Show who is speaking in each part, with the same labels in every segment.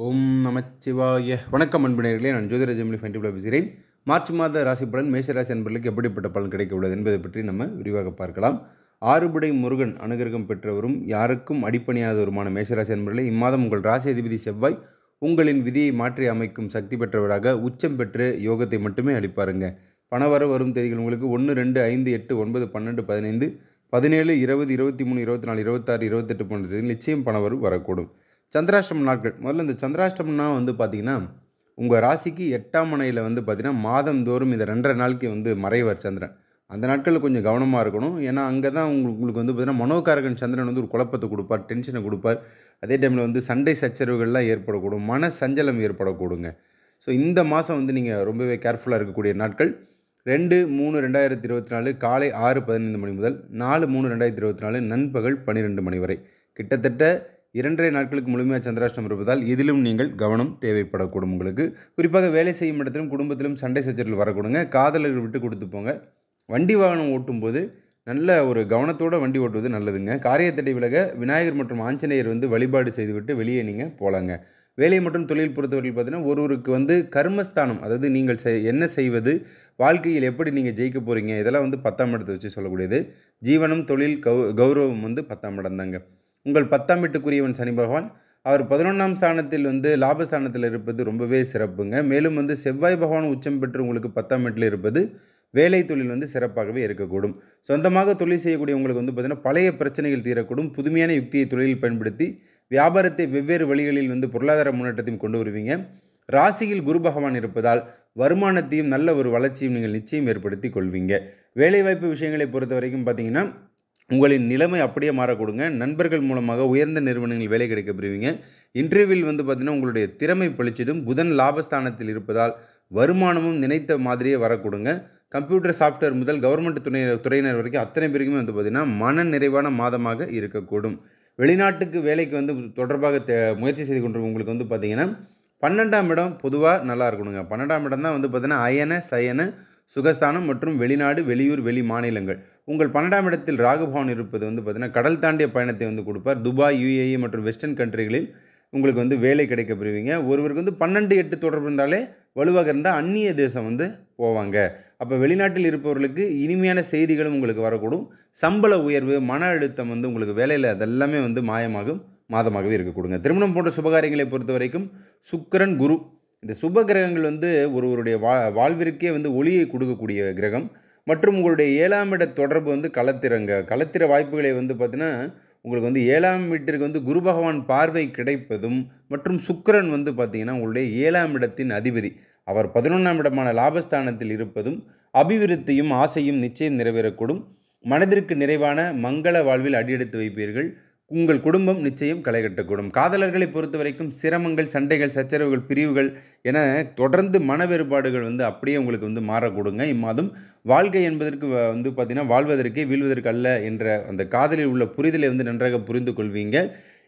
Speaker 1: ஓம் நமச்சிவாய. வணக்கம் அன்பினர்களே, நான் ஜோதிட ஜெமினி ஃபைண்டிபிள் பேசுகிறேன். மார்ச் மாத ராசி பலன் மேஷராசி அன்பர்களுக்கு எப்படிப்பட்ட பலன் கிடைக்க உள்ளது என்பதை பற்றி நம்ம விரிவாக பார்க்கலாம். ஆறுபடை முருகன் அனுகிரகம் பெற்றவரும் யாருக்கும் அடிப்பணியாதவருமான மேஷராசி அன்பர்களே, இம்மாதம் உங்கள் ராசி அதிபதி செவ்வாய் உங்களின் விதியை மாற்றி அமைக்கும் சக்தி பெற்றவராக உச்சம் பெற்று யோகத்தை மட்டுமே அளிப்பாருங்க. பணவர வரும் தேதிகள் உங்களுக்கு 1, 2, 5, 8, 9, 12, 15, 17, 20, 23, 24, 26, 28 போன்ற தேதிகள் நிச்சயம் பணவரவு வரக்கூடும். சந்திராஷ்டம நாட்கள். முதல்ல இந்த சந்திராஷ்டமம்னா பார்த்திங்கன்னா, உங்கள் ராசிக்கு 8ஆம் மனையில் பார்த்திங்கன்னா மாதந்தோறும் இந்த 2.5 நாளைக்கு மறைவார் சந்திரன். அந்த நாட்களில் கொஞ்சம் கவனமாக இருக்கணும். ஏன்னா அங்கே தான் உங்களுக்கு பார்த்திங்கன்னா மனோகாரகன் சந்திரன் ஒரு குழப்பத்தை கொடுப்பார், டென்ஷனை கொடுப்பார். அதே டைமில் சண்டை சச்சரவுகள்லாம் ஏற்படக்கூடும், மன சஞ்சலம் ஏற்படக்கூடுங்க. ஸோ இந்த மாதம் நீங்கள் ரொம்பவே கேர்ஃபுல்லாக இருக்கக்கூடிய நாட்கள் 2/3/2024 காலை 6:15 மணி முதல் 4/3/2024 நண்பகல் 12 மணி வரை. கிட்டத்தட்ட 2.5 நாட்களுக்கு முழுமையாக சந்திராஷ்டமம் இருப்பதால் இதிலும் நீங்கள் கவனம் தேவைப்படக்கூடும். உங்களுக்கு குறிப்பாக வேலை செய்யும் இடத்திலும் குடும்பத்திலும் சண்டை சச்சரவுகள் வரக்கூடுங்க. காதலர்கள் விட்டு கொடுத்து போங்க. வண்டி வாகனம் ஓட்டும்போது நல்ல ஒரு கவனத்தோடு வண்டி ஓட்டுவது நல்லதுங்க. காரியத்தடை விலக விநாயகர் மற்றும் ஆஞ்சநேயர் வழிபாடு செய்துவிட்டு வெளியே நீங்கள் போகலாங்க. வேலை மற்றும் தொழில் பொறுத்தவரையில் பார்த்தீங்கன்னா ஒருவருக்கு கர்மஸ்தானம், அதாவது நீங்கள் என்ன செய்வது, வாழ்க்கையில் எப்படி நீங்கள் ஜெயிக்க போகிறீங்க, இதெல்லாம் 10ஆம் இடத்தை வச்சு சொல்லக்கூடியது. ஜீவனம், தொழில், கௌரவம் 10ஆம் இடம் தாங்க. உங்கள் 10ஆம் வீட்டுக்குரியவன் சனி பகவான் அவர் 11ஆம் ஸ்தானத்தில் லாபஸ்தானத்தில் இருப்பது ரொம்பவே சிறப்புங்க. மேலும் செவ்வாய் பகவான் உச்சம் பெற்று உங்களுக்கு 10ஆம் வீட்டில் இருப்பது வேலை தொழில் சிறப்பாகவே இருக்கக்கூடும். சொந்தமாக தொழில் செய்யக்கூடிய உங்களுக்கு பார்த்திங்கன்னா பழைய பிரச்சனைகள் தீரக்கூடும். புதுமையான யுக்தியை தொழிலில் பயன்படுத்தி வியாபாரத்தை வெவ்வேறு வழிகளில் பொருளாதார முன்னேற்றத்தையும் கொண்டு வருவீங்க. ராசியில் குரு பகவான் இருப்பதால் வருமானத்தையும் நல்ல ஒரு வளர்ச்சியும் நீங்கள் நிச்சயம் ஏற்படுத்தி கொள்வீங்க. வேலைவாய்ப்பு விஷயங்களை பொறுத்த வரைக்கும் பார்த்திங்கன்னா உங்களின் நிலைமை அப்படியே மாறக்கூடுங்க. நண்பர்கள் மூலமாக உயர்ந்த நிறுவனங்கள் வேலை கிடைக்க பெறுவீங்க. இன்டர்வியூவில் பார்த்திங்கன்னா உங்களுடைய திறமை பளிச்சிடும். புதன் லாபஸ்தானத்தில் இருப்பதால் வருமானமும் நினைத்த மாதிரியே வரக்கூடுங்க. கம்ப்யூட்டர் சாஃப்ட்வேர் முதல் கவர்மெண்ட் துறையினர் வரைக்கும் அத்தனை பேருக்குமே பார்த்திங்கன்னா மன நிறைவான மாதமாக இருக்கக்கூடும். வெளிநாட்டுக்கு வேலைக்கு தொடர்பாக முயற்சி செய்து கொண்டு உங்களுக்கு பார்த்திங்கன்னா 12ஆம் இடம் பொதுவாக நல்லா இருக்கணுங்க. 12ஆம் இடம் தான் பார்த்திங்கன்னா அயன சயன சுகஸ்தானம் மற்றும் வெளிநாடு, வெளியூர், வெளி மாநிலங்கள். உங்கள் 12ஆம் இடத்தில் ராகுபவன் இருப்பது பார்த்திங்கன்னா கடல் தாண்டிய பயணத்தை கொடுப்பார். துபாய், UAE மற்றும் வெஸ்டர்ன் கண்ட்ரிகளில் உங்களுக்கு வேலை கிடைக்க பெறுவீங்க. ஒருவருக்கு 12-8 தொடர்பு இருந்தாலே வலுவாக இருந்தால் அந்நிய தேசம் போவாங்க. அப்போ வெளிநாட்டில் இருப்பவர்களுக்கு இனிமையான செய்திகளும் உங்களுக்கு வரக்கூடும். சம்பள உயர்வு, மன அழுத்தம் உங்களுக்கு வேலையில் அதெல்லாமே மாயமாகும் மாதமாகவே இருக்கக்கூடுங்க. திருமணம் போன்ற சுபகாரியங்களை பொறுத்த வரைக்கும் சுக்கிரன், குரு இந்த சுப கிரகங்கள் ஒருவருடைய வாழ்விற்கே ஒளியை கொடுக்கக்கூடிய கிரகம். மற்றும் உங்களுடைய 7ஆம் இட தொடர்பு களத்திர வாய்ப்புகளை பார்த்தீங்கன்னா உங்களுக்கு 7ஆம் வீட்டிற்கு குரு பகவான் பார்வை கிடைப்பதும் மற்றும் சுக்கிரன் பார்த்தீங்கன்னா உங்களுடைய 7ஆம் இடத்தின் அதிபதி அவர் 11ஆம் இடமான லாபஸ்தானத்தில் இருப்பதும் அபிவிருத்தியும் ஆசையும் நிச்சயம் நிறைவேறக்கூடும். மனதிற்கு நிறைவான மங்கள வாழ்வில் அடியெடுத்து வைப்பீர்கள். உங்கள் குடும்பம் நிச்சயம் களை கட்டக்கூடும். காதலர்களை பொறுத்த வரைக்கும் சிரமங்கள், சண்டைகள், சச்சரவுகள், பிரிவுகள் என தொடர்ந்து மன வேறுபாடுகள் அப்படியே உங்களுக்கு மாறக்கூடுங்க. இம்மாதம் வாழ்க்கை என்பதற்கு பார்த்திங்கன்னா வாழ்வதற்கே வீழ்வதற்கு அல்ல என்ற அந்த காதலில் உள்ள புரிதலை நன்றாக புரிந்து கொள்வீங்க.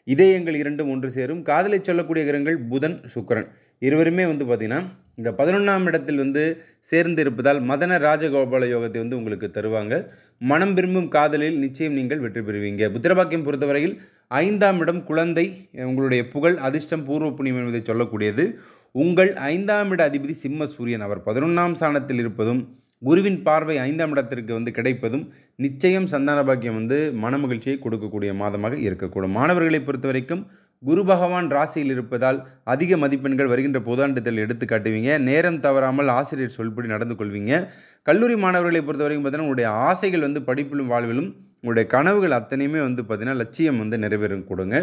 Speaker 1: இதயங்கள் இரண்டும் ஒன்று சேரும். காதலை சொல்லக்கூடிய கிரகங்கள் புதன், சுக்கிரன் இருவருமே பார்த்திங்கன்னா இந்த 11ஆம் இடத்தில் சேர்ந்து இருப்பதால் மதன ராஜகோபால யோகத்தை உங்களுக்கு தருவாங்க. மனம் விரும்பும் காதலில் நிச்சயம் நீங்கள் வெற்றி பெறுவீங்க. புத்திரபாக்கியம் பொறுத்தவரையில் 5ஆம் இடம் குழந்தை, உங்களுடைய புகழ், அதிர்ஷ்டம், பூர்வ புண்ணியம் என்பதை சொல்லக்கூடியது. உங்கள் 5ஆம் இட அதிபதி சிம்ம சூரியன் அவர் 11ஆம் ஸ்தானத்தில் இருப்பதும் குருவின் பார்வை 5ஆம் இடத்திற்கு கிடைப்பதும் நிச்சயம் சந்தான பாக்கியம் மன மகிழ்ச்சியை கொடுக்கக்கூடிய மாதமாக இருக்கக்கூடும். மாணவர்களை பொறுத்த வரைக்கும் குரு பகவான் ராசியில் இருப்பதால் அதிக மதிப்பெண்கள் வருகின்ற பொதாண்டத்தில் எடுத்து காட்டுவீங்க. நேரம் தவறாமல் ஆசிரியர் சொல்படி நடந்து கொள்வீங்க. கல்லூரி மாணவர்களை பொறுத்த வரைக்கும் பார்த்தீங்கன்னா உங்களுடைய ஆசைகள் படிப்பிலும் வாழ்விலும் உங்களுடைய கனவுகள் அத்தனையுமே பார்த்தீங்கன்னா லட்சியம் நிறைவேறும் கொடுங்க.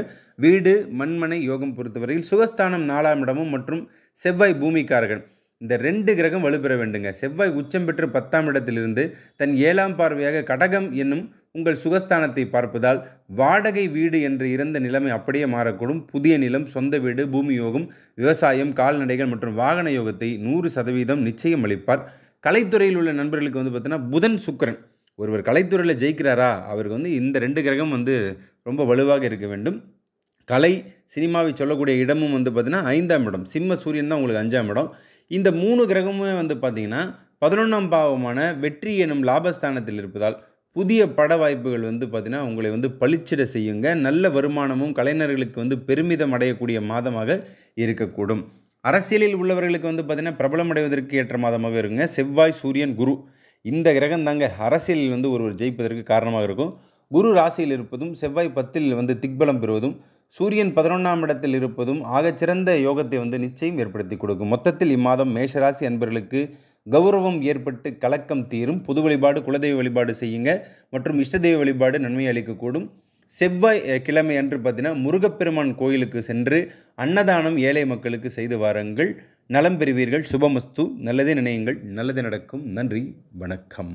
Speaker 1: வீடு மண்மனை யோகம் பொறுத்தவரையில் சுகஸ்தானம் 4ஆம் இடமும் மற்றும் செவ்வாய் பூமிக்காரகன் இந்த 2 கிரகம் வலுப்பெற வேண்டுங்க. செவ்வாய் உச்சம் பெற்று 10ஆம் இடத்திலிருந்து தன் 7ஆம் பார்வையாக கடகம் என்னும் உங்கள் சுகஸ்தானத்தை பார்ப்பதால் வாடகை வீடு என்று இருந்த நிலைமை அப்படியே மாறக்கூடும். புதிய நிலம், சொந்த வீடு, பூமி யோகம், விவசாயம், கால்நடைகள் மற்றும் வாகன யோகத்தை 100% நிச்சயம் அளிப்பார். கலைத்துறையில் உள்ள நண்பர்களுக்கு பார்த்தீங்கன்னா புதன், சுக்கிரன் ஒருவர் கலைத்துறையில் ஜெயிக்கிறாரா அவருக்கு இந்த 2 கிரகம் ரொம்ப வலுவாக இருக்க வேண்டும். கலை சினிமாவை சொல்லக்கூடிய இடமும் பார்த்தீங்கன்னா 5ஆம் இடம். சிம்ம சூரியன் தான் உங்களுக்கு 5ஆம் இடம். இந்த 3 கிரகமுமே பார்த்தீங்கன்னா 11ஆம் பாவமான வெற்றி எனும் லாபஸ்தானத்தில் இருப்பதால் புதிய பட வாய்ப்புகள் பார்த்தீங்கன்னா உங்களை பளிச்சிட செய்யுங்க. நல்ல வருமானமும் கலைஞர்களுக்கு பெருமிதம் அடையக்கூடிய மாதமாக இருக்கக்கூடும். அரசியலில் உள்ளவர்களுக்கு வந்து பார்த்திங்கன்னா பிரபலம் அடைவதற்கு ஏற்ற மாதமாக இருக்குங்க. செவ்வாய், சூரியன், குரு இந்த கிரகம் தாங்க அரசியலில் வந்து ஒருவர் ஜெயிப்பதற்கு காரணமாக இருக்கும். குரு ராசியில் இருப்பதும், செவ்வாய் 10ல் வந்து திக்பலம் பெறுவதும், சூரியன் 11ஆம் இடத்தில் இருப்பதும் ஆகச்சிறந்த யோகத்தை வந்து நிச்சயம் ஏற்படுத்தி கொடுக்கும். மொத்தத்தில் இம்மாதம் மேஷராசி அன்பர்களுக்கு கௌரவம் ஏற்பட்டு கலக்கம் தீரும். புது வழிபாடு, குலதெய்வ வழிபாடு செய்யுங்க மற்றும் இஷ்டதெய்வ வழிபாடு நன்மை அளிக்கக்கூடும். செவ்வாய் கிழமை அன்று பார்த்தீங்கன்னா முருகப்பெருமான் கோயிலுக்கு சென்று அன்னதானம் ஏழை மக்களுக்கு செய்து வாருங்கள். நலம் பெறுவீர்கள். சுபமஸ்து. நல்லதே நினையுங்கள், நல்லது நடக்கும். நன்றி, வணக்கம்.